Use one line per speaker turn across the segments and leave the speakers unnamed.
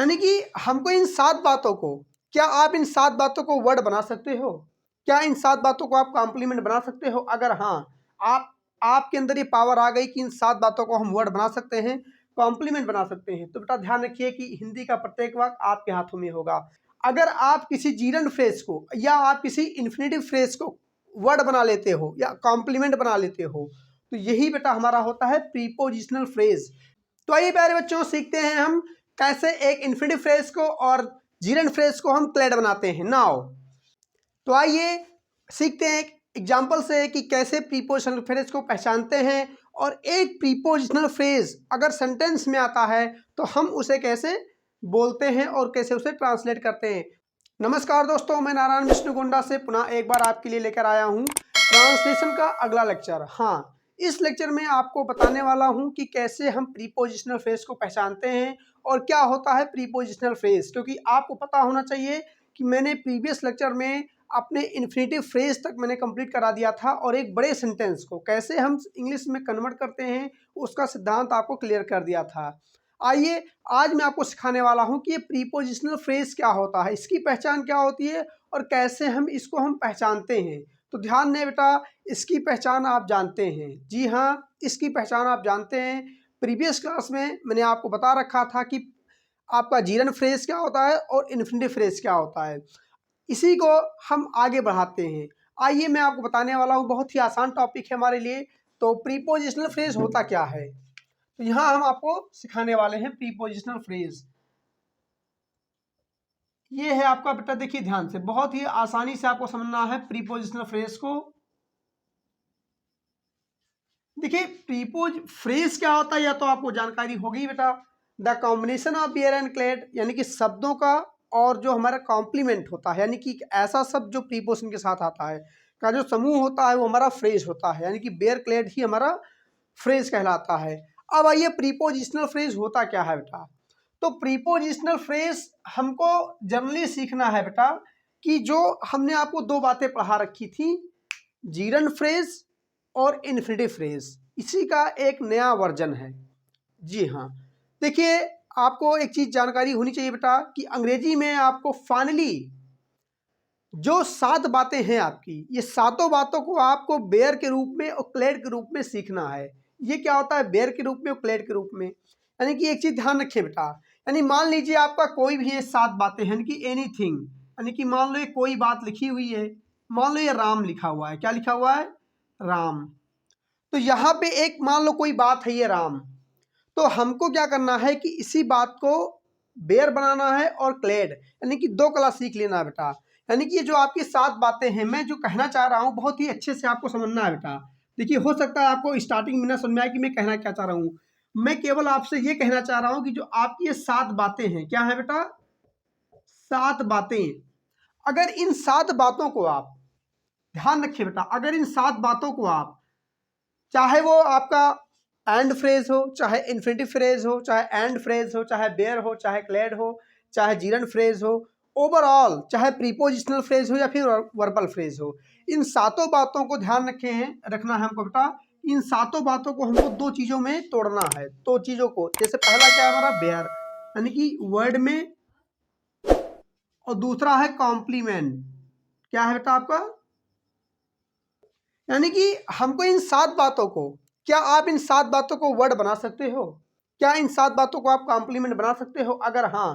यानी कि हमको इन 7 बातों को, क्या आप इन 7 बातों को वर्ड बना सकते हो? क्या इन 7 बातों को आप कॉम्प्लीमेंट बना सकते हो? अगर हाँ, आपके अंदर ये पावर आ गई कि इन 7 बातों को हम वर्ड बना सकते हैं, कॉम्प्लीमेंट बना सकते हैं, तो बेटा ध्यान रखिए कि हिंदी का प्रत्येक वाक्य आपके हाथों में होगा। अगर आप किसी जीरंड फ्रेज को या आप किसी इन्फिनेटिव फ्रेज को वर्ड बना लेते हो या कॉम्प्लीमेंट बना लेते हो, तो यही बेटा हमारा होता है प्रीपोजिशनल फ्रेज। तो आइए प्यारे बच्चों, सीखते हैं हम कैसे एक इन्फिनेटिव फ्रेज को और जीरंड फ्रेज को हम क्लेड बनाते हैं। नाउ तो आइए सीखते हैं एक एग्जाम्पल से कि कैसे प्रीपोजिशनल फ्रेज को पहचानते हैं, और एक प्रीपोजिशनल फ्रेज अगर सेंटेंस में आता है तो हम उसे कैसे बोलते हैं और कैसे उसे ट्रांसलेट करते हैं। नमस्कार दोस्तों, मैं नारायण विष्णु गोंडा से पुनः एक बार आपके लिए लेकर आया हूँ ट्रांसलेशन का अगला लेक्चर। हाँ, इस लेक्चर में आपको बताने वाला हूँ कि कैसे हम प्रीपोजिशनल फ्रेज को पहचानते हैं और क्या होता है प्रीपोजिशनल फ्रेज, क्योंकि आपको पता होना चाहिए कि मैंने प्रीवियस लेक्चर में अपने इन्फिनेटिव फ्रेज तक मैंने कंप्लीट करा दिया था, और एक बड़े सेंटेंस को कैसे हम इंग्लिश में कन्वर्ट करते हैं उसका सिद्धांत आपको क्लियर कर दिया था। आइए आज मैं आपको सिखाने वाला हूं कि ये प्रीपोजिशनल फ्रेज क्या होता है, इसकी पहचान क्या होती है और कैसे हम इसको पहचानते हैं। तो ध्यान दें बेटा, इसकी पहचान आप जानते हैं। जी हाँ, इसकी पहचान आप जानते हैं। प्रीवियस क्लास में मैंने आपको बता रखा था कि आपका जीरंड फ्रेज क्या होता है और इन्फिनेटिव फ्रेज क्या होता है। इसी को हम आगे बढ़ाते हैं। आइए मैं आपको बताने वाला हूँ, बहुत ही आसान टॉपिक है हमारे लिए। तो प्रीपोजिशनल फ्रेज होता क्या है, तो यहाँ हम आपको सिखाने वाले हैं प्रीपोजिशनल फ्रेज। ये है आपका बेटा, देखिए ध्यान से, बहुत ही आसानी से आपको समझना है प्रीपोजिशनल फ्रेज को। देखिए प्रीपोज फ्रेज क्या होता है, या तो आपको जानकारी होगी बेटा। The combination of bare and clad, यानी कि शब्दों का और जो हमारा कॉम्प्लीमेंट होता है, यानी कि ऐसा शब्द जो प्रीपोजिशन के साथ आता है का जो समूह होता है वो हमारा फ्रेज होता है, यानी कि बेयर क्लेड ही हमारा फ्रेज कहलाता है। अब आइए प्रीपोजिशनल फ्रेज होता क्या है बेटा। तो प्रीपोजिशनल फ्रेज हमको जनरली सीखना है बेटा कि जो हमने आपको 2 बातें पढ़ा रखी थी, जीरंड फ्रेज और इन्फिनेटिव फ्रेज, इसी का एक नया वर्जन है। जी हाँ, देखिए आपको एक चीज जानकारी होनी चाहिए बेटा कि अंग्रेजी में आपको फाइनली जो 7 बातें हैं आपकी, ये सातों बातों को आपको बेयर के रूप में और क्लेड के रूप में सीखना है। ये क्या होता है, बेयर के रूप में और क्लेड के रूप में, यानी कि एक चीज ध्यान रखिए बेटा। यानी मान लीजिए आपका कोई भी ये 7 बातें हैं, यानी कि एनीथिंग, यानी कि मान लो ये कोई बात लिखी हुई है, मान लो ये राम लिखा हुआ है। क्या लिखा हुआ है, राम। तो यहाँ पे एक मान लो कोई बात है ये राम, तो हमको क्या करना है कि इसी बात को बेयर बनाना है और क्लेड, यानी कि 2 कला सीख लेना है बेटा। यानी कि ये जो आपकी 7 बातें हैं, मैं जो कहना चाह रहा हूँ बहुत ही अच्छे से आपको समझना है बेटा। देखिए हो सकता है आपको स्टार्टिंग में ना समझ में आए कि मैं कहना क्या चाह रहा हूँ। मैं केवल आपसे ये कहना चाह रहा हूँ कि जो आपकी ये 7 बातें हैं, क्या है बेटा, 7 बातें। अगर इन 7 बातों को आप ध्यान रखिए बेटा, अगर इन 7 बातों को आप, चाहे वो आपका एंड फ्रेज हो, चाहे इन्फिनेटिव फ्रेज हो, चाहे एंड फ्रेज हो, चाहे बेयर हो, चाहे क्लेड हो, चाहे जीरंड फ्रेज हो, ओवरऑल चाहे प्रीपोजिशनल फ्रेज हो या फिर वर्बल फ्रेज हो, इन सातों बातों को ध्यान रखना है हमको बेटा। इन सातों बातों को हमको 2 चीजों में तोड़ना है। 2 चीजों को, जैसे पहला क्या है हमारा बेयर, यानी कि वर्ड में, और दूसरा है कॉम्प्लीमेंट। क्या है बेटा आपका, यानी कि हमको इन 7 बातों को, क्या आप इन 7 बातों को वर्ड बना सकते हो? क्या इन 7 बातों को आप कॉम्प्लीमेंट बना सकते हो? अगर हाँ,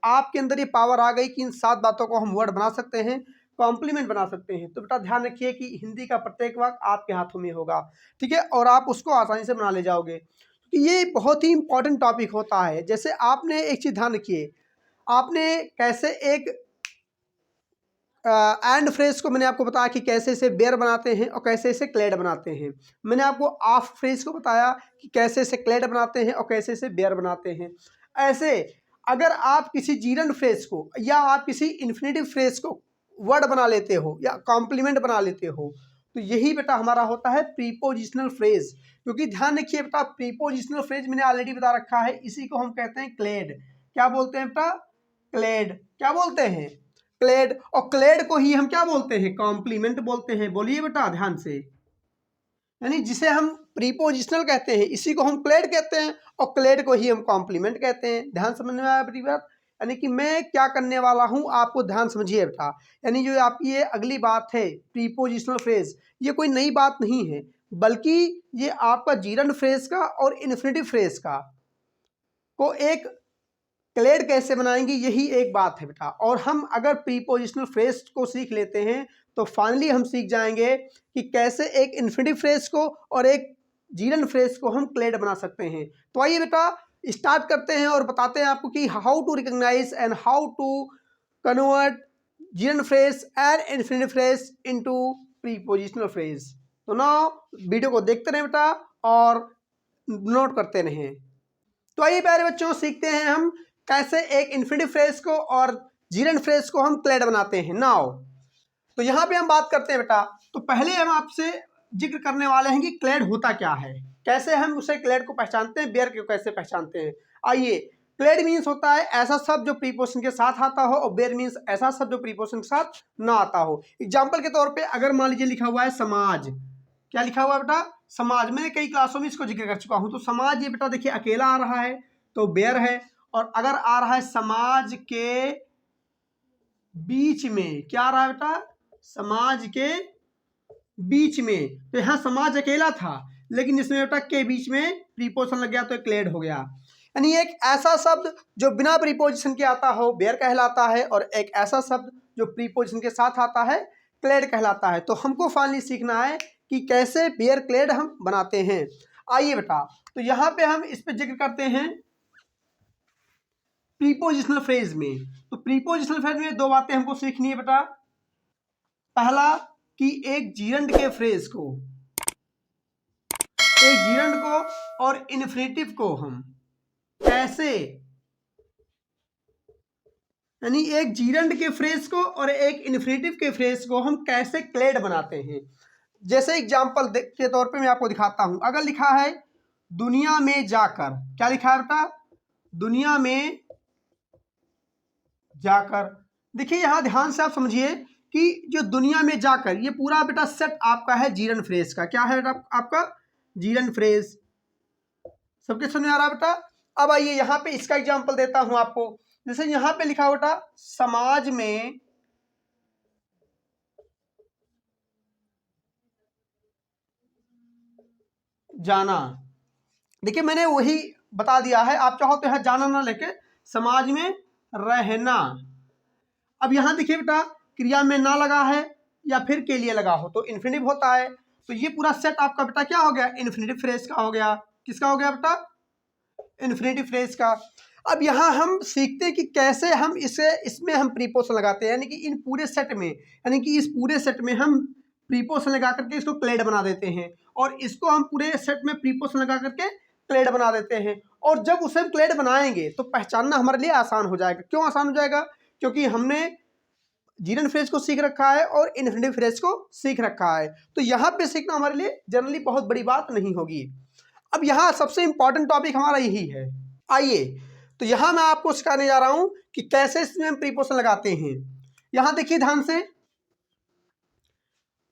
आपके अंदर ये पावर आ गई कि इन 7 बातों को हम वर्ड बना सकते हैं, कॉम्प्लीमेंट बना सकते हैं, तो बेटा ध्यान रखिए कि हिंदी का प्रत्येक वाक्य आपके हाथों में होगा। ठीक है, और आप उसको आसानी से बना ले जाओगे। तो ये बहुत ही इंपॉर्टेंट टॉपिक होता है। जैसे आपने एक चीज ध्यान रखिए, आपने कैसे एक एंड फ्रेज को मैंने आपको बताया कि कैसे इसे बेयर बनाते हैं और कैसे इसे क्लेड बनाते हैं। मैंने आपको ऑफ फ्रेज को बताया कि कैसे इसे क्लेड बनाते हैं और कैसे इसे बेयर बनाते हैं। ऐसे अगर आप किसी जीरंड फ्रेज को या आप किसी इन्फिनेटिव फ्रेज को वर्ड बना लेते हो या कॉम्प्लीमेंट बना लेते हो, तो यही बेटा हमारा होता है प्रीपोजिशनल फ्रेज। क्योंकि ध्यान रखिए बेटा, प्रीपोजिशनल फ्रेज मैंने ऑलरेडी बता रखा है, इसी को हम कहते हैं क्लेड। क्या बोलते हैं बेटा, क्लेड। क्या बोलते हैं, क्लेड। और क्लेड को ही हम क्या बोलते हैं, कॉम्प्लीमेंट बोलते हैं। बोलिए बेटा ध्यान से, यानी जिसे हम प्रीपोजिशनल कहते हैं इसी को हम क्लेड कहते हैं और क्लेड को ही हम कॉम्प्लीमेंट कहते हैं। ध्यान समझ में आया बेटी बात? यानी कि मैं क्या करने वाला हूँ आपको ध्यान समझिए बेटा। यानी जो आपकी ये अगली बात है प्रीपोजिशनल फ्रेज, ये कोई नई बात नहीं है, बल्कि ये आपका जीरंड फ्रेज का और इन्फिनिटिव फ्रेज का को एक क्लेड कैसे बनाएंगे यही एक बात है बेटा। और हम अगर प्रीपोजिशनल फ्रेज को सीख लेते हैं तो फाइनली हम सीख जाएंगे कि कैसे एक इन्फिनिटिव फ्रेज को और एक जीरंड फ्रेज को हम क्लेड बना सकते हैं। तो आइए बेटा स्टार्ट करते हैं और बताते हैं आपको कि how to recognise and how to convert gerund phrase and infinitive phrase into prepositional phrase. तो ना वीडियो को देखते रहें बेटा और नोट करते रहें। तो आइए प्यारे बच्चों सीखते हैं हम कैसे एक इन्फिनिटिव फ्रेज को और जीरंड फ्रेज को हम क्लेड बनाते हैं। नाउ तो यहाँ पे हम बात करते हैं बेटा। तो पहले हम आपसे जिक्र करने वाले हैं कि क्लेड होता क्या है, कैसे हम उसे क्लेड को पहचानते हैं, बेयर को कैसे पहचानते हैं। आइए, क्लेड मीन्स होता है ऐसा शब्द जो प्रीपोजिशन के साथ आता हो और बेयर मीन्स ऐसा शब्द जो प्रीपोजिशन के साथ ना आता हो। एग्जाम्पल के तौर पे अगर मान लीजिए लिखा हुआ है समाज, क्या लिखा हुआ है बेटा? समाज। मैंने कई क्लासों में इसको जिक्र कर चुका हूं। तो समाज ये बेटा देखिए अकेला आ रहा है तो बेयर है, और अगर आ रहा है समाज के बीच में, क्या आ रहा है बेटा? समाज के बीच में। तो यहां समाज अकेला था लेकिन इसमें बेटा के बीच में प्रीपोजिशन लग गया तो क्लेड हो गया। यानी एक ऐसा शब्द जो बिना प्रीपोजिशन के आता हो बेयर कहलाता है, और एक ऐसा शब्द जो प्रीपोजिशन के साथ आता है क्लेड कहलाता है। तो हमको फाइनली सीखना है कि कैसे बेयर क्लेड हम बनाते हैं। आइए बेटा, तो यहां पे हम इस पे जिक्र करते हैं प्रीपोजिशनल फ्रेज में। तो प्रीपोजिशनल फ्रेज में दो बातें हमको सीखनी है बेटा। पहला कि एक जीरंड के फ्रेज को, एक जीरंड को और इन्फिनिटिव को हम कैसे, यानी एक जीरंड के फ्रेज को और एक इन्फिनिटिव के फ्रेज को हम कैसे क्लेड बनाते हैं। जैसे एग्जांपल के तौर पे मैं आपको दिखाता हूं। अगर लिखा है दुनिया में जाकर, क्या लिखा है बेटा? दुनिया में जाकर। देखिए यहां ध्यान से आप समझिए कि जो दुनिया में जाकर, ये पूरा बेटा सेट आपका है जीरंड फ्रेज का। क्या है बेटा आपका? Gerund phrase. सबके समझ में आ रहा है बेटा? अब आइए यहां पे इसका एग्जांपल देता हूं आपको। जैसे यहां पे लिखा बेटा समाज में जाना। देखिए मैंने वही बता दिया है, आप चाहो तो यहां जाना ना लेके समाज में रहना। अब यहां देखिए बेटा क्रिया में ना लगा है या फिर के लिए लगा हो तो इन्फिनिटिव होता है। तो ये पूरा सेट आपका बेटा क्या हो गया? इन्फिनिटिव फ्रेज का हो गया। किसका हो गया बेटा? इन्फिनिटिव फ्रेज का। अब यहाँ हम सीखते हैं कि कैसे हम इसे, इसमें हम प्रीपोजिशन लगाते हैं, यानी कि इन पूरे सेट में, यानी कि इस पूरे सेट में हम प्रीपोजिशन लगा करके इसको क्लेड बना देते हैं, और इसको हम पूरे सेट में प्रीपोजिशन लगा करके क्लेड बना देते हैं। और जब उसे हम क्लेड बनाएंगे तो पहचानना हमारे लिए आसान हो जाएगा। क्यों आसान हो जाएगा? क्योंकि हमने जीरंड फ्रेज को सीख रखा है और इन्फिनिटिव फ्रेज को सीख रखा है। तो यहाँ पे सीखना हमारे लिए जनरली बहुत बड़ी बात नहीं होगी। अब यहाँ सबसे इंपॉर्टेंट टॉपिक हमारा यही है। आइए, तो यहाँ मैं आपको सिखाने जा रहा हूँ कि कैसे इसमें हम प्रीपोजिशन लगाते हैं। यहाँ देखिए ध्यान से,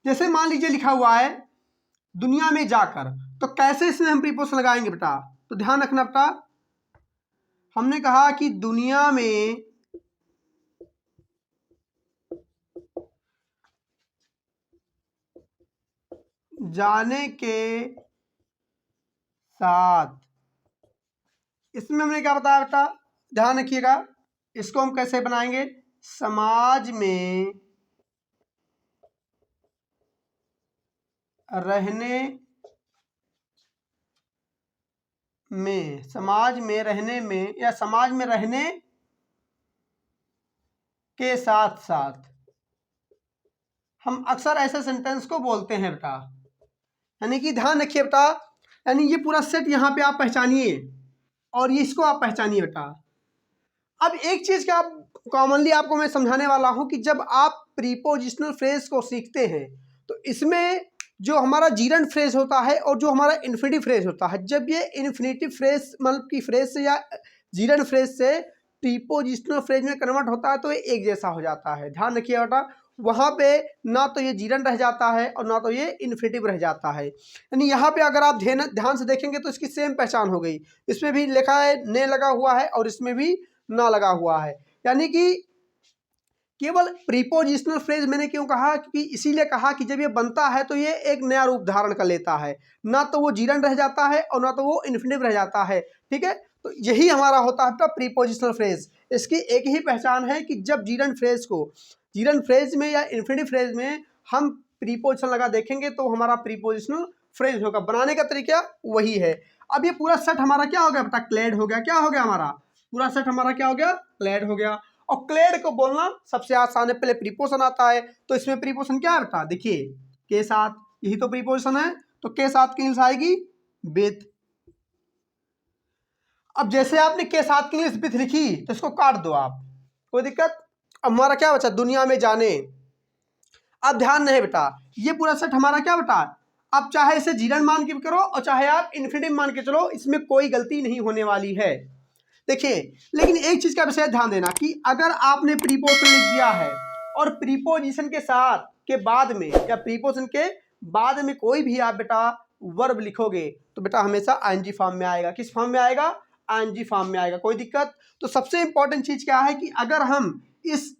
जैसे मान लीजिए लिखा हुआ है दुनिया में जाकर, तो कैसे इसमें हम प्रीपोजिशन लगाएंगे बेटा? तो ध्यान रखना बेटा, हमने कहा कि दुनिया में जाने के साथ, इसमें हमने क्या बताया बेटा? ध्यान रखिएगा, इसको हम कैसे बनाएंगे? समाज में रहने में, समाज में रहने में, या समाज में रहने के साथ साथ। हम अक्सर ऐसे सेंटेंस को बोलते हैं बेटा, यानी कि ध्यान रखिए बेटा, यानी ये पूरा सेट यहाँ पे आप पहचानिए और इसको आप पहचानिए बेटा। अब एक चीज क्या कॉमनली आपको मैं समझाने वाला हूं कि जब आप प्रीपोजिशनल फ्रेज को सीखते हैं तो इसमें जो हमारा जीरंड फ्रेज होता है और जो हमारा इन्फिनिटिव फ्रेज होता है, जब ये इन्फिनिटिव फ्रेज मतलब की फ्रेज से या जीरंड फ्रेज से प्रीपोजिशनल फ्रेज में कन्वर्ट होता है तो ये एक जैसा हो जाता है। ध्यान रखिए बेटा, वहाँ पे ना तो ये जीरन रह जाता है और ना तो ये इन्फिनिटिव रह जाता है। यानी यहाँ पे अगर आप ध्यान से देखेंगे तो इसकी सेम पहचान हो गई। इसमें भी लिखा है ने लगा हुआ है और इसमें भी ना लगा हुआ है। यानी कि केवल प्रीपोजिशनल फ्रेज मैंने क्यों कहा, क्योंकि इसीलिए कहा कि जब ये बनता है तो ये एक नया रूप धारण कर लेता है, ना तो वो जीरन रह जाता है और ना तो वो इन्फिनिटिव रह जाता है। ठीक है, तो यही हमारा होता है प्रीपोजिशनल फ्रेज। इसकी एक ही पहचान है कि जब जीरन फ्रेज में या इन्फिनिटिव फ्रेज में हम प्रीपोजिशन लगा देखेंगे तो हमारा प्रीपोजिशनल फ्रेज होगा। बनाने का तरीका वही है। अब ये पूरा सेट हमारा क्या हो गया बेटा, क्लेड हो गया। क्या हो गया, हमारा पूरा सेट हमारा क्या हो गया, क्लेड हो गया। और क्लेड को बोलना सबसे आसान है, पहले प्रीपोजिशन आता है। तो इसमें प्रीपोजिशन क्या है बेटा, देखिए के साथ, यही तो प्रीपोजिशन है। तो के साथ की इंग्लिश आएगी विथ। अब जैसे आपने के साथ की इंग्लिश विथ लिखी तो इसको काट दो आप, कोई दिक्कत। अब हमारा क्या बचा, दुनिया में जाने। अब ध्यान नहीं बेटा, ये पूरा सेट हमारा क्या बेटा, अब चाहे इसे जीरन मान के करो और चाहे आप इन्फिनिटिव मान के चलो, इसमें कोई गलती नहीं होने वाली है। देखिए, लेकिन एक चीज का विषय ध्यान देना कि अगर आपने प्रीपोजिशन लिख दिया है और प्रीपोजिशन के साथ के बाद में या प्रीपोजिशन के बाद में कोई भी आप बेटा वर्ब लिखोगे तो बेटा हमेशा आईएनजी फॉर्म में आएगा। किस फॉर्म में आएगा, आईएनजी फॉर्म में आएगा। कोई दिक्कत। तो सबसे इंपॉर्टेंट चीज क्या है कि अगर हम इस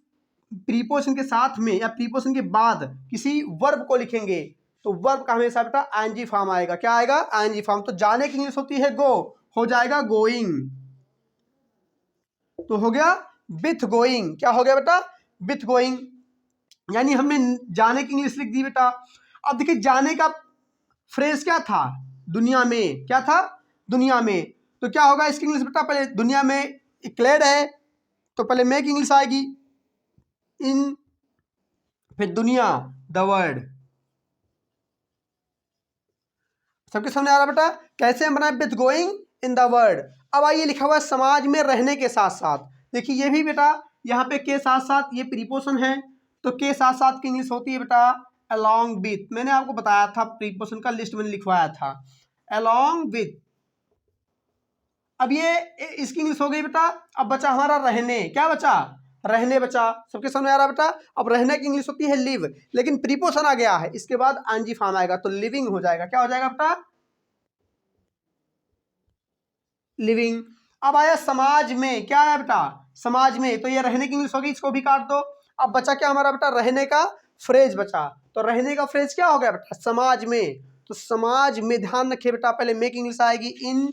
प्रीपोजिशन के साथ में या प्रीपोजिशन के बाद किसी वर्ब को लिखेंगे तो वर्ब का हमेशा बेटा आईएनजी फॉर्म आएगा। क्या आएगा, आईएनजी फॉर्म। तो जाने की इंग्लिश होती है गो, हो जाएगा गोइंग। तो हो गया विथ गोइंग। क्या हो गया बेटा, विथ गोइंग। यानी हमने जाने की इंग्लिश लिख दी बेटा। अब देखिए जाने का फ्रेज क्या था, दुनिया में। क्या था, दुनिया में। तो क्या होगा इसकी इंग्लिश बेटा, पहले दुनिया में क्लेड है तो पहले में की इंग्लिश आएगी इन, फिर दुनिया द वर्ल्ड। सबके सामने आ रहा बेटा कैसे हम बनाए, with going in the world. अब आइए लिखा हुआ है समाज में रहने के साथ साथ। देखिए ये भी बेटा यहाँ पे के साथ साथ ये प्रीपोजिशन है, तो के साथ साथ की इंग्लिश होती है बेटा along with। मैंने आपको बताया था प्रीपोजिशन का लिस्ट मैंने लिखवाया था, along with। अब ये इसकी इंग्लिश हो गई बेटा। अब बचा हमारा रहने। क्या बचा, रहने बचा। सबके सामने आ रहा बेटा। अब रहने की इंग्लिश होती है लिव, लेकिन प्रीपोजिशन आ गया है, इसके बाद आईएनजी फॉर्म आएगा तो लिविंग हो जाएगा। क्या हो जाएगा बेटा, लिविंग। अब आया समाज में। क्या आया बेटा, समाज में। तो ये रहने की इंग्लिश होगी, इसको भी काट दो। अब बचा क्या हमारा बेटा, रहने का फ्रेज बचा। तो रहने का फ्रेज क्या हो गया बेटा, समाज में। तो समाज में ध्यान रखिए बेटा, पहले में की इंग्लिश आएगी इन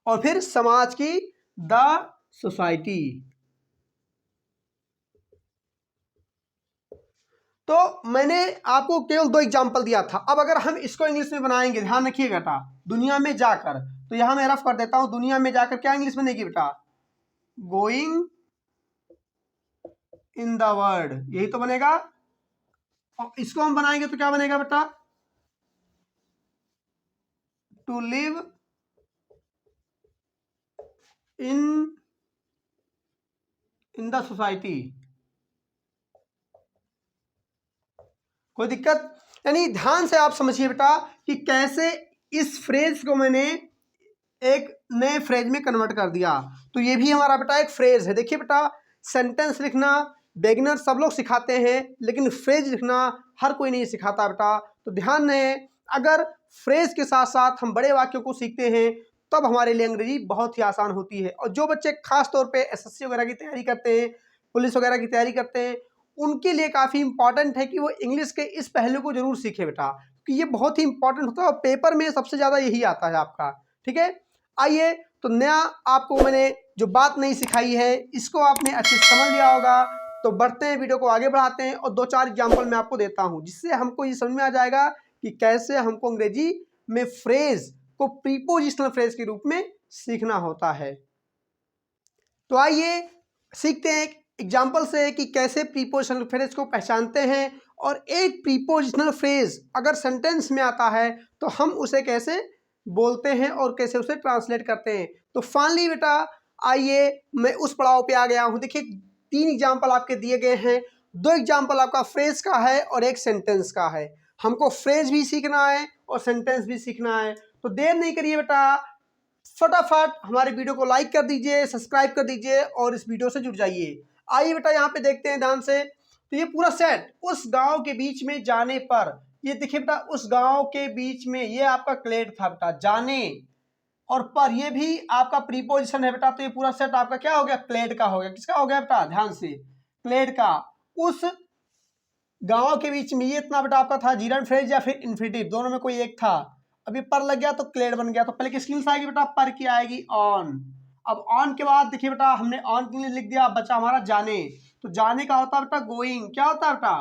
और फिर समाज की द सोसाइटी। तो मैंने आपको केवल 2 एग्जांपल दिया था। अब अगर हम इसको इंग्लिश में बनाएंगे, ध्यान रखिए बेटा, दुनिया में जाकर। तो यहां मैं रफ कर देता हूं, दुनिया में जाकर क्या इंग्लिश बनेगी बेटा, गोइंग इन द वर्ल्ड, यही तो बनेगा। और इसको हम बनाएंगे तो क्या बनेगा बेटा, to live in the society. कोई दिक्कत। यानी ध्यान से आप समझिए बेटा कि कैसे इस फ्रेज को मैंने एक नए फ्रेज में कन्वर्ट कर दिया। तो ये भी हमारा बेटा एक फ्रेज है। देखिए बेटा, सेंटेंस लिखना बिगिनर सब लोग सिखाते हैं, लेकिन फ्रेज लिखना हर कोई नहीं सिखाता बेटा। तो ध्यान रहे, अगर फ्रेज के साथ साथ हम बड़े वाक्यों को सीखते हैं तब हमारे लिए अंग्रेजी बहुत ही आसान होती है। और जो बच्चे खास तौर पे एसएससी वगैरह की तैयारी करते हैं, पुलिस वगैरह की तैयारी करते हैं, उनके लिए काफ़ी इंपॉर्टेंट है कि वो इंग्लिश के इस पहलू को जरूर सीखे बेटा, क्योंकि ये बहुत ही इंपॉर्टेंट होता है और पेपर में सबसे ज़्यादा यही आता है आपका। ठीक है, आइए तो नया आपको मैंने जो बात नहीं सिखाई है इसको आपने अच्छे से समझ लिया होगा। तो बढ़ते हैं, वीडियो को आगे बढ़ाते हैं और 2-4 एग्जाम्पल मैं आपको देता हूं, जिससे हमको ये समझ में आ जाएगा कि कैसे हमको अंग्रेजी में फ्रेज को प्रीपोजिशनल फ्रेज के रूप में सीखना होता है। तो आइए सीखते हैं एग्जाम्पल से कि कैसे प्रीपोजिशनल फ्रेज को पहचानते हैं, और एक प्रीपोजिशनल फ्रेज अगर सेंटेंस में आता है तो हम उसे कैसे बोलते हैं और कैसे उसे ट्रांसलेट करते हैं। तो फाइनली बेटा आइए मैं उस पड़ाव पे आ गया हूँ। देखिए 3 एग्जाम्पल आपके दिए गए हैं, 2 एग्जाम्पल आपका फ्रेज का है और एक सेंटेंस का है। हमको फ्रेज भी सीखना है और सेंटेंस भी सीखना है। तो देर नहीं करिए बेटा, फटाफट हमारे वीडियो को लाइक कर दीजिए, सब्सक्राइब कर दीजिए और इस वीडियो से जुड़ जाइए। आइए बेटा यहाँ पे देखते हैं ध्यान से। तो ये पूरा सेट उस गांव के बीच में जाने पर, ये देखिए बेटा उस गांव के बीच में, ये आपका क्लेड था बेटा, जाने और पर, ये भी आपका प्रीपोजिशन है बेटा। तो ये पूरा सेट आपका क्या हो गया, क्लेड का हो गया। किसका हो गया बेटा, ध्यान से, क्लेड का। उस गांव के बीच में, ये इतना बेटा आपका था जीरंड फ्रेज या फिर इन्फिनिटिव, दोनों में कोई एक था। अभी पर लग गया तो क्लेड बन गया। तो पहले किसकी इंग्लिश आएगी बेटा, पर की आएगी, ऑन। अब ऑन के बाद देखिए बेटा हमने ऑन के लिए लिख दिया, बचा हमारा जाने। तो जाने का होता है बेटा गोइंग, क्या होता है बेटा,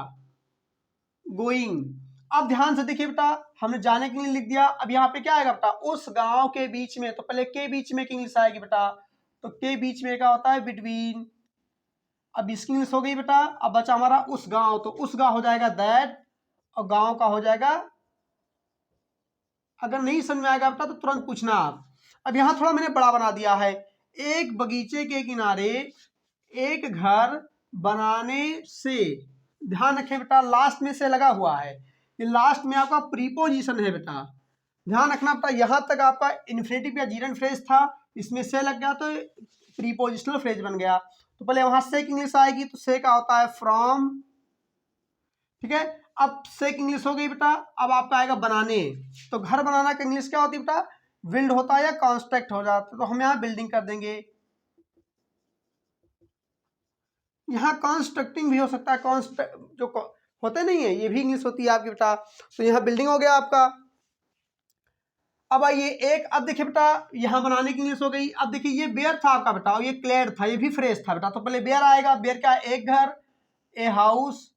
गोइंग। अब ध्यान से देखिए बेटा, हमने जाने के लिए लिख दिया। अब यहाँ पे क्या आएगा बेटा, उस गांव के बीच में, तो पहले के बीच में की इंग्लिश आएगी बेटा। तो के बीच में का होता है बिटवीन। अब इसकी इंग्लिश हो गई बेटा। अब बचा हमारा उस गांव, तो उस गांव हो जाएगा दैट, और गांव का हो जाएगा। अगर नहीं समझ में आएगा बेटा तो तुरंत पूछना आप। अब यहाँ थोड़ा मैंने बड़ा बना दिया है। एक बगीचे के किनारे एक घर बनाने से, ध्यान रखें बेटा लास्ट में से लगा हुआ है, ये लास्ट में आपका प्रीपोजिशन है बेटा, ध्यान रखना बेटा। यहाँ तक आपका इन्फिनेटिव या जीरंड फ्रेज था, इसमें से लग गया तो प्रीपोजिशनल फ्रेज बन गया। तो पहले वहां से की इंग्लिश आएगी, तो से का होता है फ्रॉम, ठीक है। अब से की इंग्लिश हो गई बेटा। अब आपका आएगा बनाने, तो घर बनाना का इंग्लिश क्या होती है बेटा, बिल्ड होता है या कंस्ट्रक्ट हो जाता है। तो हम यहाँ बिल्डिंग कर देंगे, यहाँ कंस्ट्रक्टिंग भी हो सकता है, जो होते नहीं है ये भी इंग्लिश होती है आपकी बेटा। तो यहाँ बिल्डिंग हो गया आपका। अब आइए एक, अब देखिए बेटा यहाँ बनाने की इंग्लिश हो गई। अब देखिए ये बेयर था आपका बेटा, और ये क्लेड था, ये भी फ्रेश था बेटा। तो पहले बेयर आएगा, बेयर क्या, एक घर, ए हाउस।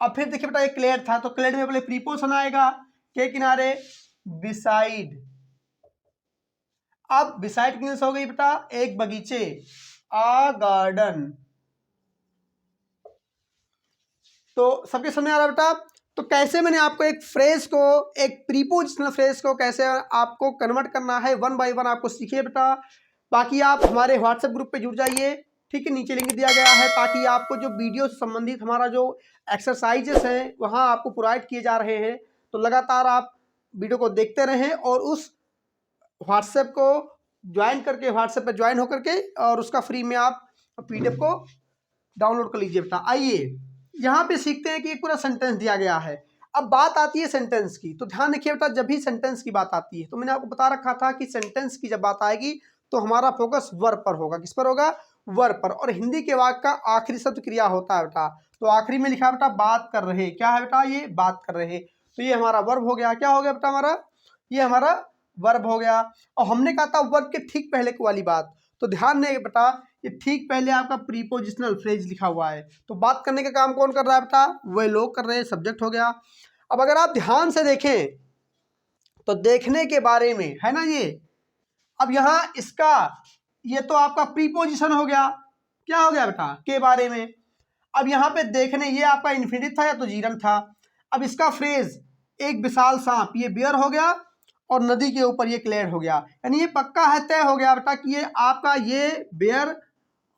अब फिर देखिए बेटा ये क्लेड था, तो क्लेड में पहले प्रीपोजिशन आएगा, के किनारे, बिसाइड। अब बिसाइड की इंग्लिश हो गई बेटा एक बगीचे, आ गार्डन। तो सबके समझ आ रहा है बेटा। तो कैसे मैंने आपको एक फ्रेज को, एक प्रीपोजिशनल फ्रेज को कैसे आपको कन्वर्ट करना है, वन बाय वन आपको सीखिए बेटा। बाकी आप हमारे व्हाट्सएप ग्रुप पे जुड़ जाइए, ठीक है, नीचे लिंक दिया गया है, ताकि आपको जो वीडियो से संबंधित हमारा जो एक्सरसाइजेस हैं वहाँ आपको प्रोवाइड किए जा रहे हैं। तो लगातार आप वीडियो को देखते रहें और उस व्हाट्सएप को ज्वाइन करके, व्हाट्सएप पे ज्वाइन होकर के, और उसका फ्री में आप PDF को डाउनलोड कर लीजिए बेटा। आइए यहाँ पे सीखते हैं कि एक पूरा सेंटेंस दिया गया है। अब बात आती है सेंटेंस की, तो ध्यान रखिए बेटा, जब भी सेंटेंस की बात आती है, तो मैंने आपको बता रखा था कि सेंटेंस की जब बात आएगी तो हमारा फोकस वर्ब पर होगा। किस पर होगा, वर्ब पर। और हिंदी के वाक्य का आखिरी शब्द क्रिया होता है बेटा। तो आखिरी में लिखा बेटा बात कर रहे, क्या है बेटा, ये बात कर रहे। तो ये हमारा वर्ब हो गया, क्या हो गया बेटा हमारा, ये हमारा वर्ब हो गया। और हमने कहा था वर्ब के ठीक पहले को वाली बात, तो ध्यान दें बेटा, ये ठीक पहले आपका प्रीपोजिशनल फ्रेज लिखा हुआ है। तो बात करने का काम कौन कर रहा है बेटा, वह लोग कर रहे हैं, सब्जेक्ट हो गया। अब अगर आप ध्यान से देखें तो देखने के बारे में है ना ये। अब यहाँ इसका, ये तो आपका प्रीपोजिशन हो गया, क्या हो गया बेटा, के बारे में। अब यहाँ पे देखने, ये आपका इन्फिनिटिव था या तो जीरन था। अब इसका फ्रेज एक विशाल सांप, ये बियर हो गया, और नदी के ऊपर ये क्लेड हो गया। यानी ये पक्का है, तय हो गया बेटा कि ये आपका ये बेयर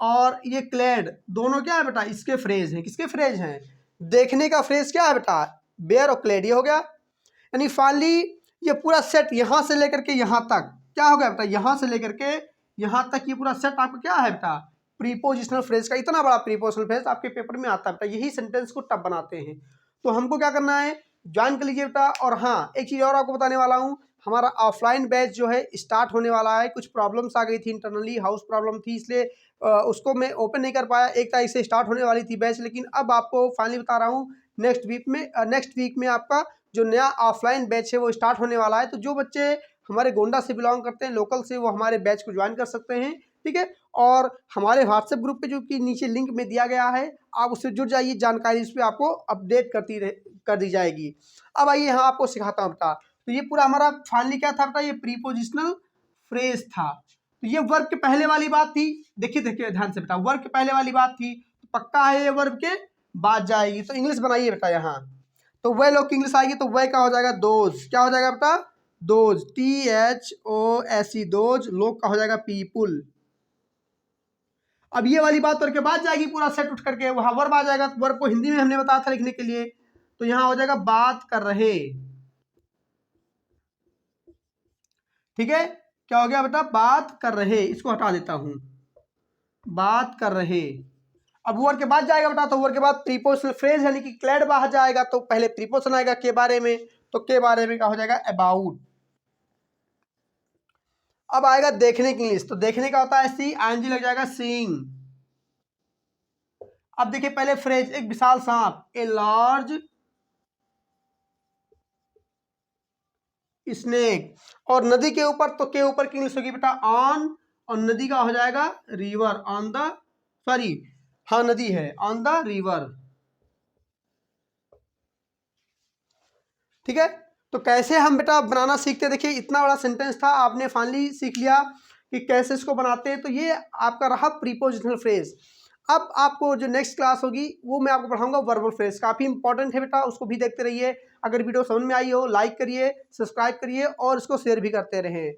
और ये क्लेड दोनों क्या है बेटा, इसके फ्रेज हैं। किसके फ्रेज हैं, देखने का फ्रेज क्या है बेटा, बेयर और क्लेड, ये हो गया। यानी फाइनली ये पूरा सेट यहाँ से लेकर के यहाँ तक क्या हो गया बेटा, यहाँ से लेकर के यहाँ तक ये पूरा सेट आपका क्या है बेटा, प्रीपोजिशनल फ्रेज का। इतना बड़ा प्रीपोजिशनल फ्रेज आपके पेपर में आता है बेटा, यही सेंटेंस को टफ बनाते हैं। तो हमको क्या करना है, ज्वाइन कर लीजिए बेटा। और हाँ, एक चीज़ और आपको बताने वाला हूँ, हमारा ऑफलाइन बैच जो है स्टार्ट होने वाला है। कुछ प्रॉब्लम्स आ गई थी इंटरनली, हाउस प्रॉब्लम थी, इसलिए उसको मैं ओपन नहीं कर पाया। 1 तारीख से स्टार्ट होने वाली थी बैच, लेकिन अब आपको फाइनली बता रहा हूँ, नेक्स्ट वीक में आपका जो नया ऑफलाइन बैच है वो स्टार्ट होने वाला है। तो जो बच्चे हमारे गोंडा से बिलोंग करते हैं, लोकल से, वो हमारे बैच को ज्वाइन कर सकते हैं, ठीक है। और हमारे व्हाट्सएप ग्रुप पे जो कि नीचे लिंक में दिया गया है, आप उससे जुड़ जाइए, जानकारी उस पर आपको अपडेट कर दी जाएगी। अब आइए यहाँ आपको सिखाता हूँ बेटा। तो ये पूरा हमारा फाइनली क्या था बेटा, ये प्रीपोजिशनल फ्रेज था। तो ये वर्ब के पहले वाली बात थी, देखिए देखिए ध्यान से बेटा, वर्ब के पहले वाली बात थी, तो पक्का है ये वर्ब के बाद जाएगी। तो इंग्लिश बनाइए बेटा यहाँ। तो वह लोग की इंग्लिश आएगी, तो वह क्या हो जाएगा, दोज, क्या हो जाएगा बेटा, दोज, THOSE, दोज। लोग का हो जाएगा पीपुल। अब ये वाली बात करके बाद जाएगी, पूरा सेट उठ करके वहां वर्ब आ जाएगा। तो वर्ब को हिंदी में हमने बताया था लिखने के लिए, तो यहां हो जाएगा बात कर रहे, ठीक है। क्या हो गया बेटा, बात कर रहे, इसको हटा देता हूं, बात कर रहे। अब वर के बाद जाएगा बेटा, तो वर के बाद प्रीपोजिशनल फ्रेज यानी कि क्लेड बाहर जाएगा, तो पहले प्रीपोजिशन आएगा के बारे में, तो के बारे में क्या हो जाएगा अबाउट। अब आएगा देखने की इंग्लिश, तो देखने का होता है सी, आईएनजी लग जाएगा सीइंग। अब देखिए पहले फ्रेज, एक विशाल सांप, ए लार्ज स्नेक, और नदी के ऊपर, तो के ऊपर की इंग्लिश होगी बेटा ऑन, और नदी का हो जाएगा रिवर, ऑन द, सॉरी हाँ नदी है, ऑन द रिवर। ठीक है, तो कैसे हम बेटा बनाना सीखते हैं, देखिए इतना बड़ा सेंटेंस था, आपने फाइनली सीख लिया कि कैसे इसको बनाते हैं। तो ये आपका रहा प्रीपोजिशनल फ्रेज। अब आपको जो नेक्स्ट क्लास होगी वो मैं आपको पढ़ाऊंगा वर्बल फ्रेज, काफ़ी इंपॉर्टेंट है बेटा, उसको भी देखते रहिए। अगर वीडियो समझ में आई हो लाइक करिए, सब्सक्राइब करिए और इसको शेयर भी करते रहें।